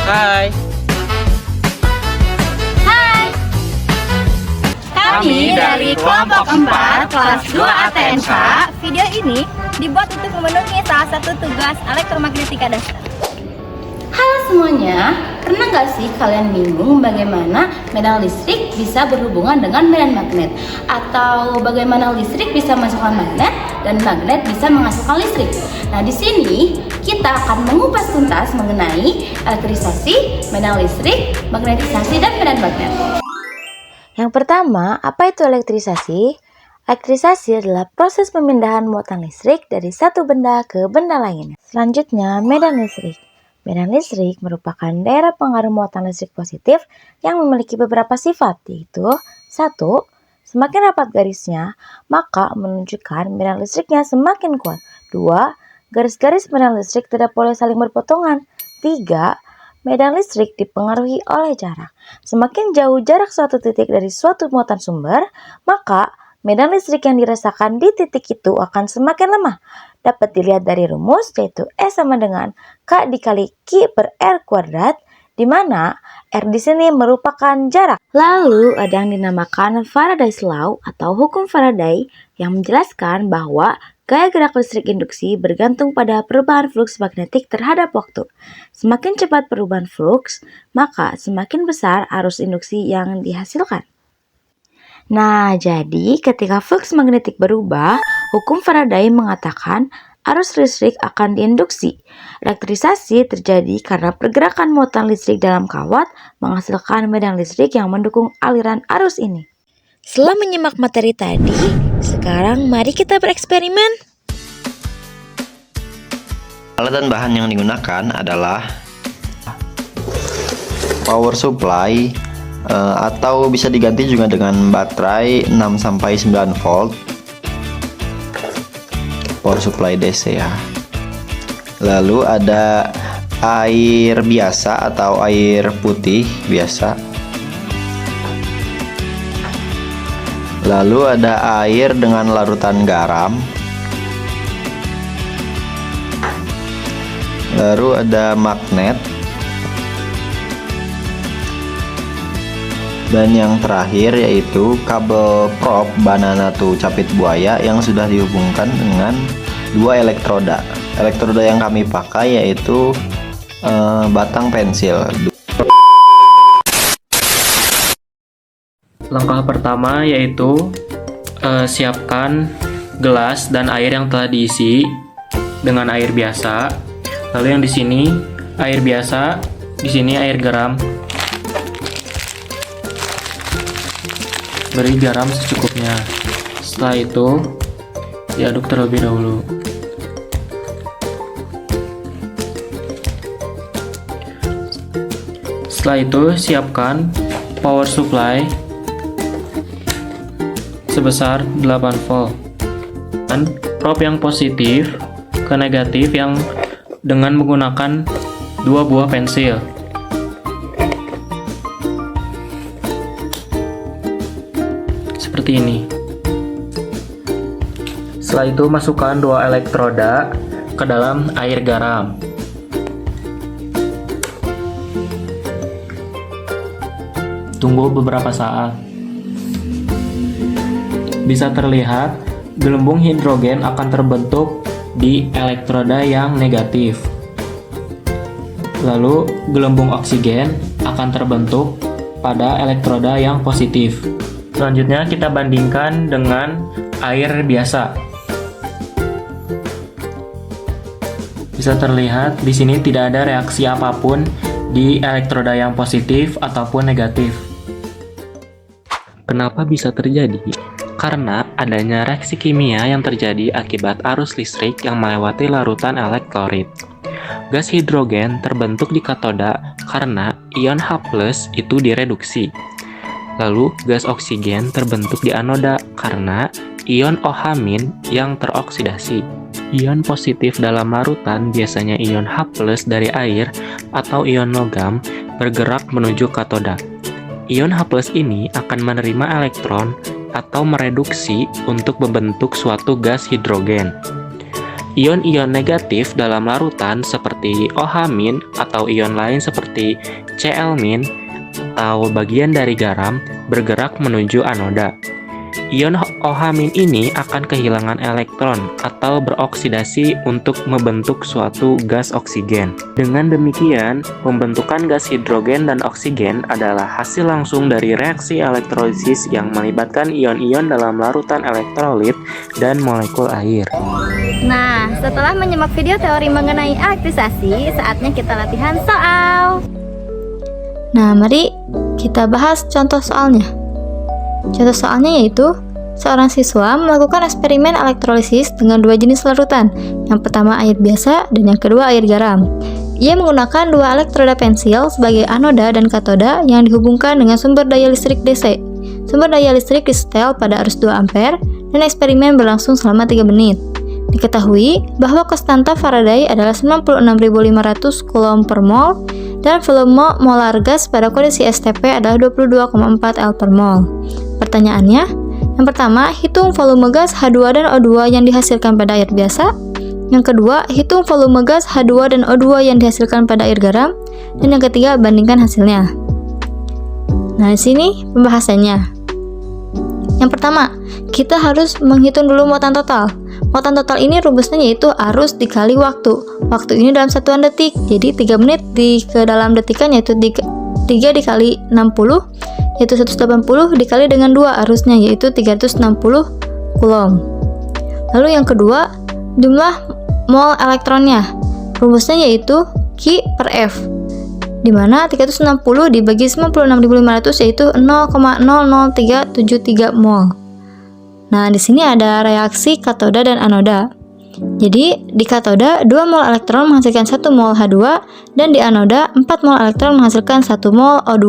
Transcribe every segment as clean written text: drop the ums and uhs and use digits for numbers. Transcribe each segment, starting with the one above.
Hai. Hai, kami dari kelompok 4 kelas 2 ATMK. Video ini dibuat untuk memenuhi salah satu tugas elektromagnetika dasar. Halo semuanya, pernah nggak sih kalian bingung bagaimana medan listrik bisa berhubungan dengan medan magnet? Atau bagaimana listrik bisa menghasilkan magnet dan magnet bisa menghasilkan listrik? Nah, di sini kita akan mengupas tuntas mengenai elektrisasi, medan listrik, magnetisasi, dan medan magnet. Yang pertama, apa itu elektrisasi? Elektrisasi adalah proses pemindahan muatan listrik dari satu benda ke benda lainnya. Selanjutnya, medan listrik. Medan listrik merupakan daerah pengaruh muatan listrik positif yang memiliki beberapa sifat, yaitu 1. Semakin rapat garisnya, maka menunjukkan medan listriknya semakin kuat. 2. Garis-garis medan listrik tidak boleh saling berpotongan. 3. Medan listrik dipengaruhi oleh jarak. Semakin jauh jarak suatu titik dari suatu muatan sumber, maka medan listrik yang dirasakan di titik itu akan semakin lemah. Dapat dilihat dari rumus, yaitu E sama dengan K dikali Q per R kuadrat, di mana R di sini merupakan jarak. Lalu ada yang dinamakan Faraday's Law atau hukum Faraday yang menjelaskan bahwa gaya gerak listrik induksi bergantung pada perubahan fluks magnetik terhadap waktu. Semakin cepat perubahan fluks, maka semakin besar arus induksi yang dihasilkan. Nah, jadi ketika fluks magnetik berubah, hukum Faraday mengatakan arus listrik akan diinduksi. Elektrisasi terjadi karena pergerakan muatan listrik dalam kawat menghasilkan medan listrik yang mendukung aliran arus ini. Setelah menyimak materi tadi, sekarang mari kita bereksperimen. Alat dan bahan yang digunakan adalah power supply atau bisa diganti juga dengan baterai 6-9 volt, power supply DC ya. Lalu ada air biasa atau air putih biasa. Lalu ada air dengan larutan garam. Lalu ada magnet. Dan yang terakhir yaitu kabel prop banana tuh capit buaya yang sudah dihubungkan dengan dua elektroda. Elektroda yang kami pakai yaitu batang pensil. Langkah pertama yaitu siapkan gelas dan air yang telah diisi dengan air biasa. Lalu yang di sini air biasa, di sini air garam. Beri garam secukupnya. Setelah itu diaduk terlebih dahulu. Setelah itu siapkan power supply sebesar 8 volt dan prop yang positif ke negatif yang dengan menggunakan 2 buah pensil. Seperti ini. Setelah itu masukkan 2 elektroda ke dalam air garam. Tunggu beberapa saat. Bisa terlihat gelembung hidrogen akan terbentuk di elektroda yang negatif. Lalu gelembung oksigen akan terbentuk pada elektroda yang positif. Selanjutnya kita bandingkan dengan air biasa. Bisa terlihat di sini tidak ada reaksi apapun di elektroda yang positif ataupun negatif. Kenapa bisa terjadi? Karena adanya reaksi kimia yang terjadi akibat arus listrik yang melewati larutan elektrolit. Gas hidrogen terbentuk di katoda karena ion H+ itu direduksi. Lalu gas oksigen terbentuk di anoda karena ion OH- yang teroksidasi. Ion positif dalam larutan, biasanya ion H+ dari air atau ion logam, bergerak menuju katoda. Ion H+ ini akan menerima elektron atau mereduksi untuk membentuk suatu gas hidrogen. Ion-ion negatif dalam larutan seperti OH- atau ion lain seperti Cl- atau bagian dari garam bergerak menuju anoda. Ion OH- ini akan kehilangan elektron atau beroksidasi untuk membentuk suatu gas oksigen. Dengan demikian, pembentukan gas hidrogen dan oksigen adalah hasil langsung dari reaksi elektrolisis yang melibatkan ion-ion dalam larutan elektrolit dan molekul air. Nah, setelah menyimak video teori mengenai elektrisasi, saatnya kita latihan soal. Nah, mari kita bahas contoh soalnya. Contoh soalnya yaitu, seorang siswa melakukan eksperimen elektrolisis dengan dua jenis larutan. Yang pertama air biasa dan yang kedua air garam. Ia menggunakan dua elektroda pensil sebagai anoda dan katoda yang dihubungkan dengan sumber daya listrik DC. Sumber daya listrik disetel pada arus 2 ampere dan eksperimen berlangsung selama 3 menit. Diketahui bahwa konstanta Faraday adalah 96.500 Coulomb per mol dan volume molar gas pada kondisi STP adalah 22,4 L per mol. Pertanyaannya, yang pertama, hitung volume gas H2 dan O2 yang dihasilkan pada air biasa. Yang kedua, hitung volume gas H2 dan O2 yang dihasilkan pada air garam. Dan yang ketiga, bandingkan hasilnya. Nah, di sini pembahasannya. Yang pertama, kita harus menghitung dulu muatan total. Muatan total ini rumusnya yaitu arus dikali waktu. Waktu ini dalam satuan detik. Jadi 3 menit ke dalam detikan yaitu 3 dikali 60 yaitu 180 dikali dengan 2 arusnya yaitu 360 Coulomb. Lalu yang kedua, jumlah mol elektronnya. Rumusnya yaitu Q per F, di mana 360 dibagi 96.500 yaitu 0,00373 mol. Nah, di sini ada reaksi katoda dan anoda. Jadi, di katoda 2 mol elektron menghasilkan 1 mol H2 dan di anoda 4 mol elektron menghasilkan 1 mol O2.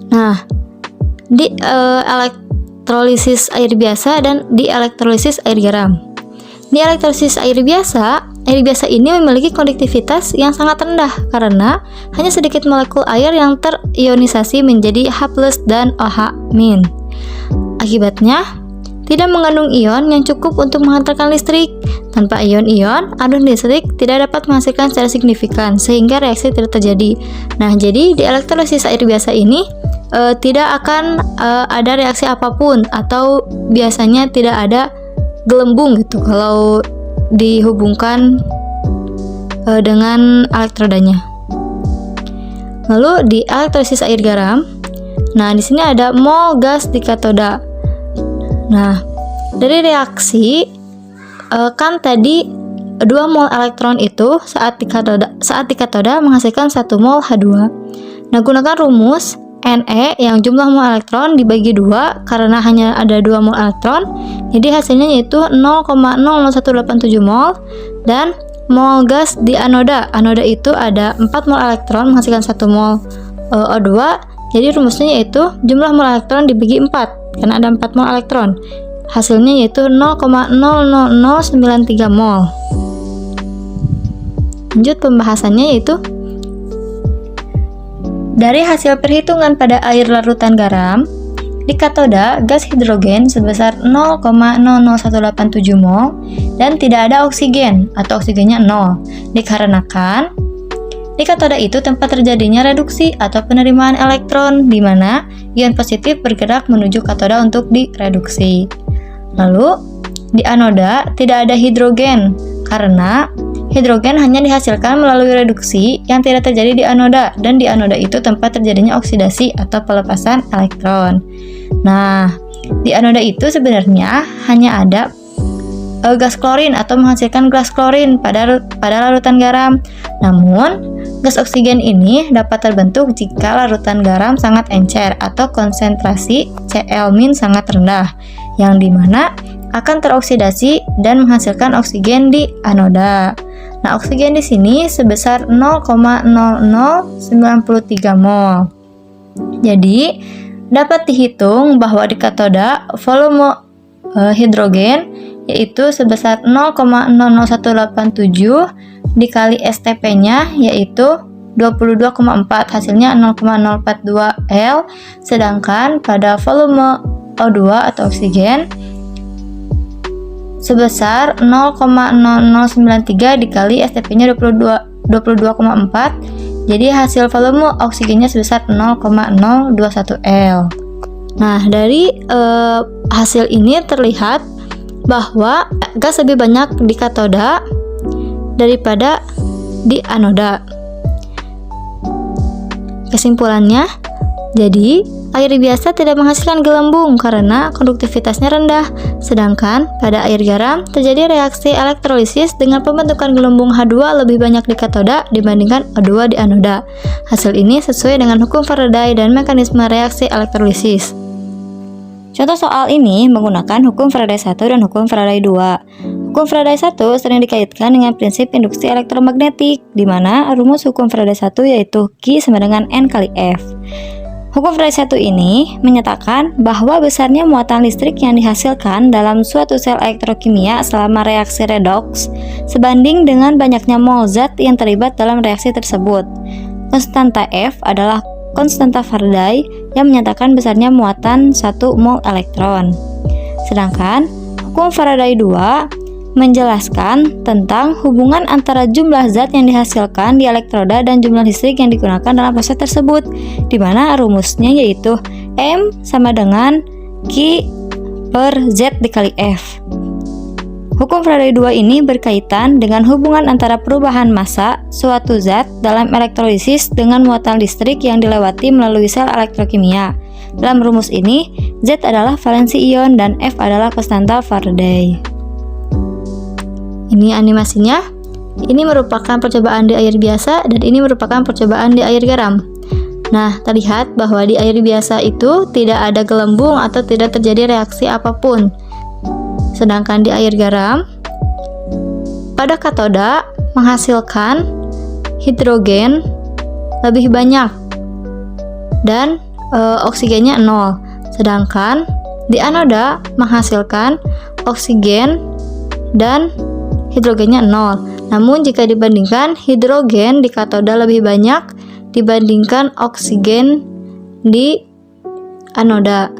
Nah, di elektrolisis air biasa dan di elektrolisis air garam. Di elektrolisis air biasa ini memiliki konduktivitas yang sangat rendah karena hanya sedikit molekul air yang terionisasi menjadi H+ dan OH-. Akibatnya, tidak mengandung ion yang cukup untuk menghantarkan listrik. Tanpa ion-ion, arus listrik tidak dapat menghasilkan secara signifikan, sehingga reaksi tidak terjadi. Nah, jadi di elektrolisis air biasa ini tidak akan ada reaksi apapun, atau biasanya tidak ada gelembung gitu kalau dihubungkan dengan elektrodanya. Lalu di elektrolisis air garam, nah di sini ada mol gas di katoda. Nah, dari reaksi kan tadi 2 mol elektron itu saat di katoda menghasilkan 1 mol H2. Nah, gunakan rumus Ne yang jumlah mol elektron dibagi 2 karena hanya ada 2 mol elektron. Jadi hasilnya yaitu 0,00187 mol dan mol gas di anoda. Anoda itu ada 4 mol elektron menghasilkan 1 mol O2. Jadi rumusnya yaitu jumlah mol elektron dibagi 4 karena ada 4 mol elektron. Hasilnya yaitu 0,00093 mol. Lanjut pembahasannya yaitu dari hasil perhitungan pada air larutan garam, di katoda gas hidrogen sebesar 0,00187 mol dan tidak ada oksigen atau oksigennya 0 dikarenakan di katoda itu tempat terjadinya reduksi atau penerimaan elektron di mana ion positif bergerak menuju katoda untuk direduksi. Lalu, di anoda tidak ada hidrogen karena hidrogen hanya dihasilkan melalui reduksi yang tidak terjadi di anoda dan di anoda itu tempat terjadinya oksidasi atau pelepasan elektron. Nah, di anoda itu sebenarnya hanya ada gas klorin atau menghasilkan gas klorin pada larutan garam. Namun, gas oksigen ini dapat terbentuk jika larutan garam sangat encer atau konsentrasi Cl- sangat rendah, yang dimana akan teroksidasi dan menghasilkan oksigen di anoda. Nah, oksigen di sini sebesar 0,0093 mol. Jadi, dapat dihitung bahwa di katoda volume hidrogen yaitu sebesar 0,00187 dikali STP-nya yaitu 22,4, hasilnya 0,042 L, sedangkan pada volume O2 atau oksigen sebesar 0,0093 dikali STP-nya 22,4. Jadi hasil volume oksigennya sebesar 0,021 L. Nah, dari hasil ini terlihat bahwa gas lebih banyak di katoda daripada di anoda. Kesimpulannya, jadi air biasa tidak menghasilkan gelembung karena konduktivitasnya rendah, sedangkan pada air garam terjadi reaksi elektrolisis dengan pembentukan gelembung H2 lebih banyak di katoda dibandingkan O2 di anoda. Hasil ini sesuai dengan hukum Faraday dan mekanisme reaksi elektrolisis. Contoh soal ini menggunakan hukum Faraday 1 dan hukum Faraday 2. Hukum Faraday 1 sering dikaitkan dengan prinsip induksi elektromagnetik, di mana rumus hukum Faraday 1 yaitu Q sama dengan N kali F. Hukum Faraday 1 ini menyatakan bahwa besarnya muatan listrik yang dihasilkan dalam suatu sel elektrokimia selama reaksi redoks sebanding dengan banyaknya mol zat yang terlibat dalam reaksi tersebut. Konstanta F adalah konstanta Faraday yang menyatakan besarnya muatan 1 mol elektron. Sedangkan hukum Faraday 2 menjelaskan tentang hubungan antara jumlah zat yang dihasilkan di elektroda dan jumlah listrik yang digunakan dalam proses tersebut, di mana rumusnya yaitu M sama dengan Q per Z dikali F. Hukum Faraday 2 ini berkaitan dengan hubungan antara perubahan massa suatu zat dalam elektrolisis dengan muatan listrik yang dilewati melalui sel elektrokimia. Dalam rumus ini, Z adalah valensi ion dan F adalah konstanta Faraday. Ini animasinya. Ini merupakan percobaan di air biasa dan ini merupakan percobaan di air garam. Nah, terlihat bahwa di air biasa itu tidak ada gelembung atau tidak terjadi reaksi apapun. Sedangkan di air garam, pada katoda menghasilkan hidrogen lebih banyak dan oksigennya 0. Sedangkan di anoda menghasilkan oksigen dan hidrogennya 0. Namun jika dibandingkan, hidrogen di katoda lebih banyak dibandingkan oksigen di anoda.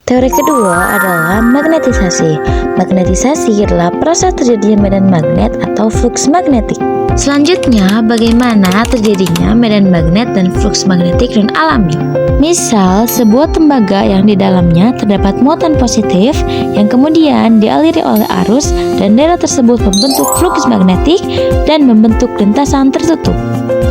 Teori kedua adalah magnetisasi. Magnetisasi adalah proses terjadinya medan magnet atau flux magnetik. Selanjutnya, bagaimana terjadinya medan magnet dan flux magnetik non alami? Misal, sebuah tembaga yang di dalamnya terdapat muatan positif yang kemudian dialiri oleh arus dan daerah tersebut membentuk flux magnetik dan membentuk lintasan tertutup.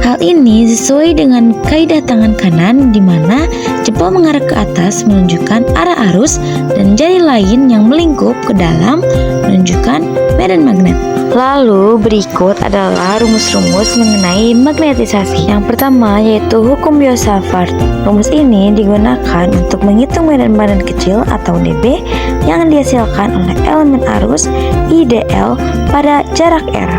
Hal ini sesuai dengan kaidah tangan kanan di mana jempol mengarah ke atas menunjukkan arah arus dan jari lain yang melingkup ke dalam menunjukkan medan magnet. Lalu berikut adalah rumus-rumus mengenai magnetisasi. Yang pertama yaitu hukum Biot-Savart. Rumus ini digunakan untuk menghitung medan magnet kecil atau dB yang dihasilkan oleh elemen arus IDL pada jarak R.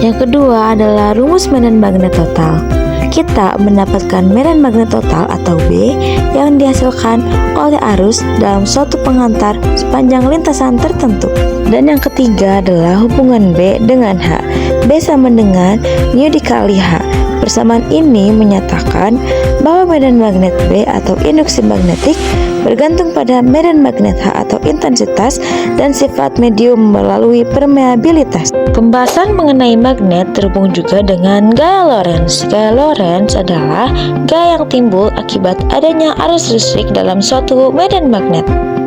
Yang kedua adalah rumus medan magnet total. Kita mendapatkan medan magnet total atau B yang dihasilkan oleh arus dalam suatu pengantar sepanjang lintasan tertentu. Dan yang ketiga adalah hubungan B dengan H. B sama dengan mu dikali H. Persamaan ini menyatakan bahwa medan magnet B atau induksi magnetik bergantung pada medan magnet H atau intensitas dan sifat medium melalui permeabilitas. Pembahasan mengenai magnet terhubung juga dengan gaya Lorentz. Gaya Lorentz adalah gaya yang timbul akibat adanya arus listrik dalam suatu medan magnet.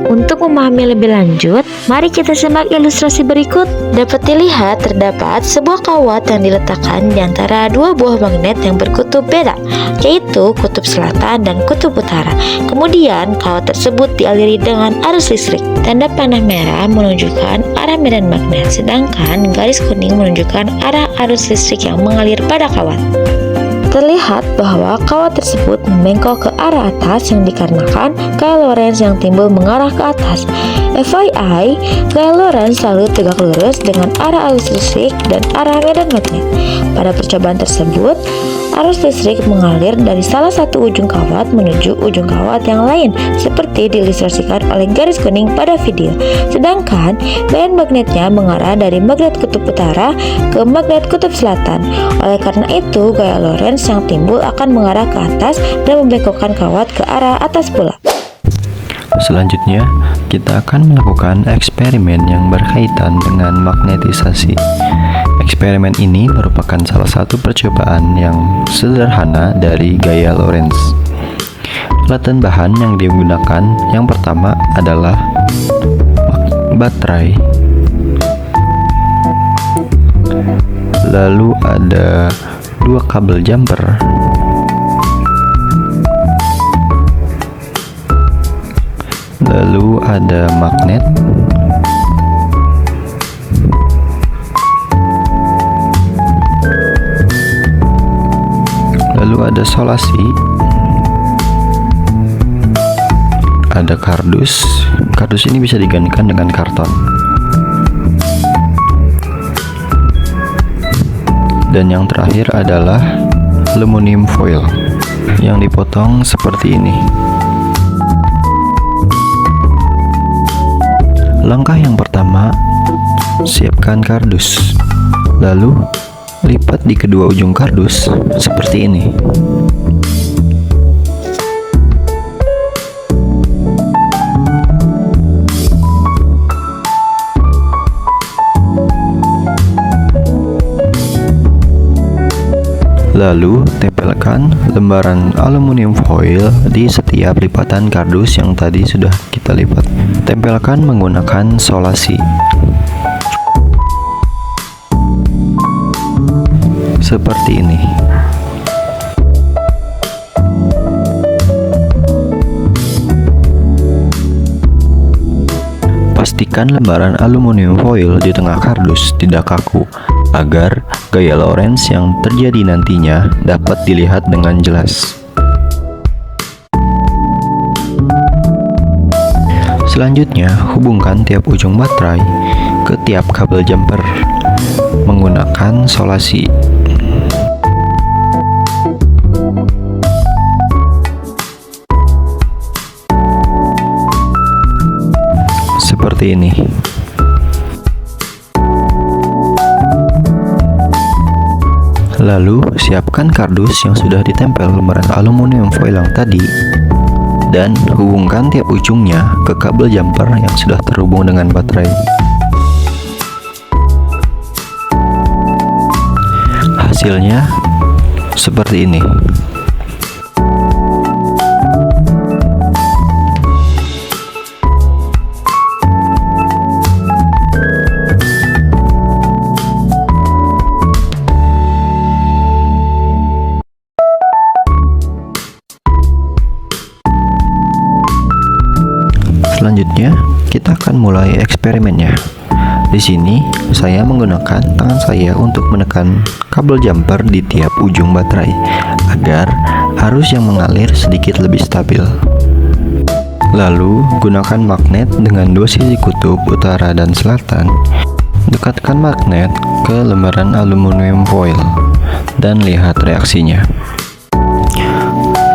Untuk memahami lebih lanjut, mari kita simak ilustrasi berikut. Dapat dilihat terdapat sebuah kawat yang diletakkan di antara dua buah magnet yang berkutub beda, yaitu kutub selatan dan kutub utara. Kemudian kawat tersebut dialiri dengan arus listrik. Tanda panah merah menunjukkan arah medan magnet, sedangkan garis kuning menunjukkan arah arus listrik yang mengalir pada kawat. Terlihat bahwa kawat tersebut membengkok ke arah atas yang dikarenakan gaya Lorentz yang timbul mengarah ke atas. FYI, gaya Lorentz selalu tegak lurus dengan arah arus listrik dan arah medan magnet. Pada percobaan tersebut, arus listrik mengalir dari salah satu ujung kawat menuju ujung kawat yang lain, seperti diilustrasikan oleh garis kuning pada video. Sedangkan medan magnetnya mengarah dari magnet kutub utara ke magnet kutub selatan. Oleh karena itu, gaya Lorentz yang timbul akan mengarah ke atas dan membengkokkan kawat ke arah atas pula. Selanjutnya, kita akan melakukan eksperimen yang berkaitan dengan magnetisasi. Eksperimen ini merupakan salah satu percobaan yang sederhana dari gaya Lorentz. Alat dan bahan yang digunakan yang pertama adalah baterai, lalu ada 2 kabel jumper, lalu ada magnet, lalu ada solasi, ada kardus. Kardus ini bisa digantikan dengan karton. Dan yang terakhir adalah aluminium foil yang dipotong seperti ini. Langkah yang pertama, siapkan kardus. Lalu lipat di kedua ujung kardus seperti ini. Lalu tempelkan lembaran aluminium foil di setiap lipatan kardus yang tadi sudah kita lipat. Tempelkan menggunakan solasi. Seperti ini. Pastikan lembaran aluminium foil di tengah kardus tidak kaku, agar gaya Lorentz yang terjadi nantinya dapat dilihat dengan jelas. Selanjutnya, hubungkan tiap ujung baterai ke tiap kabel jumper menggunakan solasi. Seperti ini. Lalu, siapkan kardus yang sudah ditempel lembaran aluminium foil yang tadi dan hubungkan tiap ujungnya ke kabel jumper yang sudah terhubung dengan baterai. Hasilnya seperti ini. Selanjutnya, kita akan mulai eksperimennya. Di sini, saya menggunakan tangan saya untuk menekan kabel jumper di tiap ujung baterai agar arus yang mengalir sedikit lebih stabil. Lalu, gunakan magnet dengan 2 sisi kutub utara dan selatan. Dekatkan magnet ke lembaran aluminium foil dan lihat reaksinya.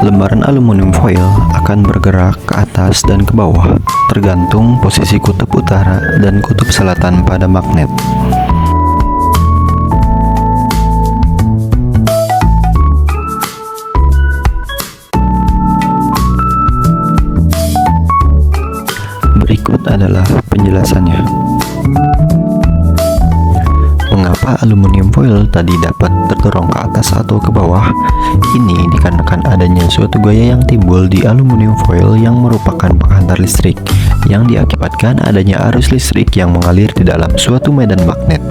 Lembaran aluminium foil akan bergerak ke atas dan ke bawah, tergantung posisi kutub utara dan kutub selatan pada magnet. Berikut adalah penjelasannya. Mengapa aluminium foil tadi dapat terdorong ke atas atau ke bawah? Ini dikarenakan adanya suatu gaya yang timbul di aluminium foil yang merupakan penghantar listrik, yang diakibatkan adanya arus listrik yang mengalir di dalam suatu medan magnet.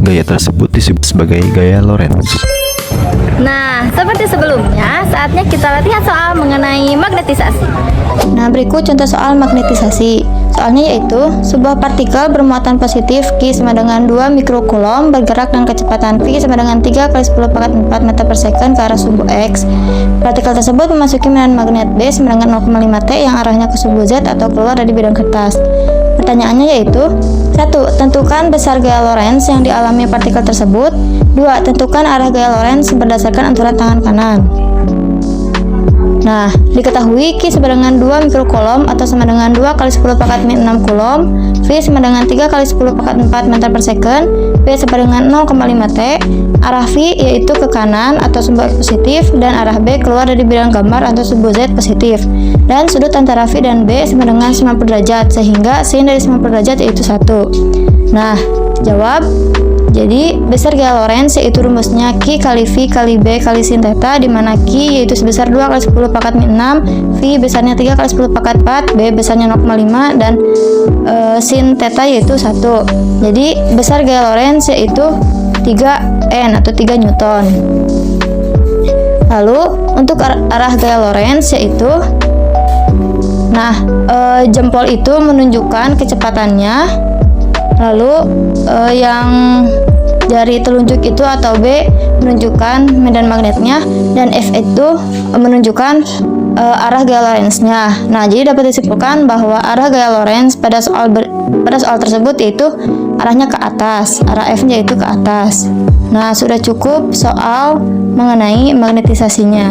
Gaya tersebut disebut sebagai gaya Lorentz. Nah, seperti sebelumnya, saatnya kita latihan soal mengenai magnetisasi. Nah, berikut contoh soal magnetisasi. Soalnya yaitu, sebuah partikel bermuatan positif Q sama dengan 2 mikrocoulomb bergerak dengan kecepatan V sama dengan 3 × 10⁴ meter per second ke arah subuh X. Partikel tersebut memasuki medan magnet B sama dengan 0,5 T yang arahnya ke subuh Z atau keluar dari bidang kertas. Pertanyaannya yaitu 1. Tentukan besar gaya Lorentz yang dialami partikel tersebut. 2. Tentukan arah gaya Lorentz berdasarkan aturan tangan kanan. Nah, diketahui Q sama dengan 2 mikrocoulomb atau sama dengan 2 kali 10 pangkat min 6 coulomb, V sama dengan 3 kali 10 pangkat 4 meter per second, V sama dengan 0,5 T, arah V yaitu ke kanan atau sumbu X positif, dan arah B keluar dari bidang gambar atau sumbu Z positif. Dan sudut antara V dan B sama dengan 90 derajat, sehingga sin dari 90 derajat yaitu 1. Nah, jawab. Jadi, besar gaya Lorentz yaitu rumusnya Q kali V kali B kali sin theta, di mana Q yaitu sebesar 2 kali 10 pangkat min 6, V besarnya 3 kali 10 pangkat 4, B besarnya 0,5, dan sin theta yaitu 1. Jadi, besar gaya Lorentz yaitu 3N atau 3 Newton. Lalu, untuk arah gaya Lorentz yaitu jempol itu menunjukkan kecepatannya. Lalu yang jari telunjuk itu atau B menunjukkan medan magnetnya, dan F itu menunjukkan arah gaya Lorentz-nya. Nah, jadi dapat disimpulkan bahwa arah gaya Lorentz pada soal tersebut yaitu arahnya ke atas, arah F-nya yaitu ke atas. Nah, sudah cukup soal mengenai magnetisasinya.